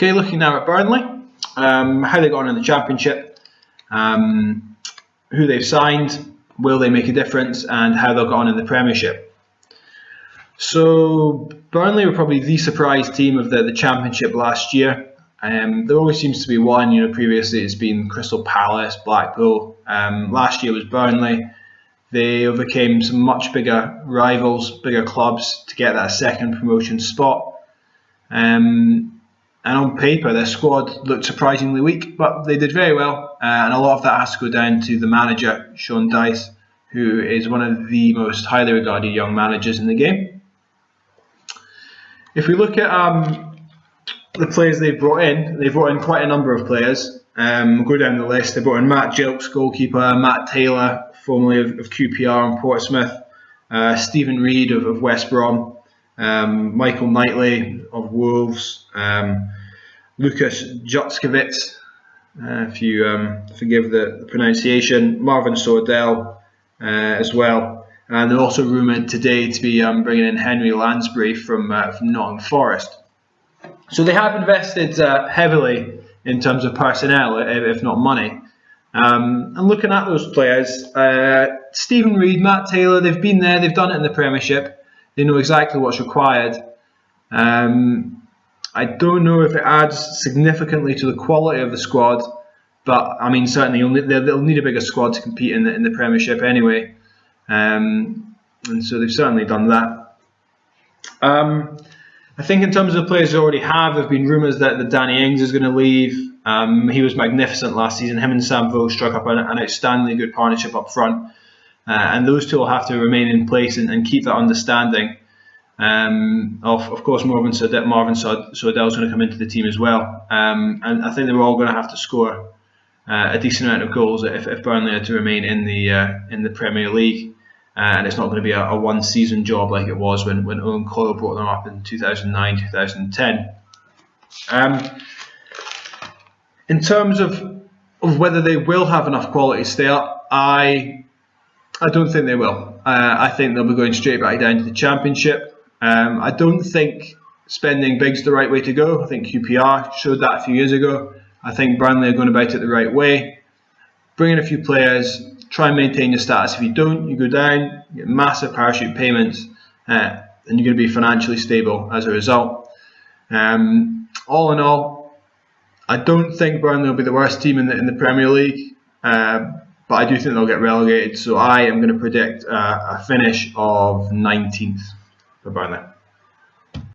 Okay, looking now at Burnley, how they got on in the Championship, who they've signed, will they make a difference, and how they'll get on in the Premiership. So Burnley were probably the surprise team of the Championship last year. There always seems to be one. Previously it's been Crystal Palace, Blackpool. Last year was Burnley. They overcame some much bigger rivals, bigger clubs to get that second promotion spot. And on paper, their squad looked surprisingly weak, but they did very well. And a lot of that has to go down to the manager, Sean Dyche, who is one of the most highly regarded young managers in the game. If we look at the players they've brought in quite a number of players. We'll go down the list. They brought in Matt Gilks, goalkeeper, Matt Taylor, formerly of QPR and Portsmouth, Stephen Reid of West Brom, Michael Knightley of Wolves, Lukas Jutzkovic, if you forgive the pronunciation, Marvin Sordell as well. And they're also rumoured today to be bringing in Henry Lansbury from Nottingham Forest. So they have invested heavily in terms of personnel, if not money. And looking at those players, Stephen Reid, Matt Taylor, they've been there, they've done it in the Premiership. They know exactly what's required. I don't know if it adds significantly to the quality of the squad, but I mean certainly they'll need a bigger squad to compete in the Premiership anyway. And so they've certainly done that. I think in terms of the players they already have, there have been rumours that Danny Ings is going to leave. He was magnificent last season. Him and Sam Vogel struck up an outstandingly good partnership up front. And those two will have to remain in place and keep that understanding. Of course, Marvin Sordell is going to come into the team as well. And I think they're all going to have to score a decent amount of goals if Burnley are to remain in the Premier League. And it's not going to be a one-season job like it was when Owen Coyle brought them up in 2009, 2010. In terms of whether they will have enough quality to stay up, I don't think they will. I think they'll be going straight back down to the Championship. I don't think spending big's the right way to go. I think QPR showed that a few years ago. I think Burnley are going about it the right way. Bring in a few players, try and maintain your status. If you don't, you go down, you get massive parachute payments, and you're going to be financially stable as a result. All in all, I don't think Burnley will be the worst team in the Premier League, but I do think they'll get relegated. So I am going to predict a finish of 19th for Burnley.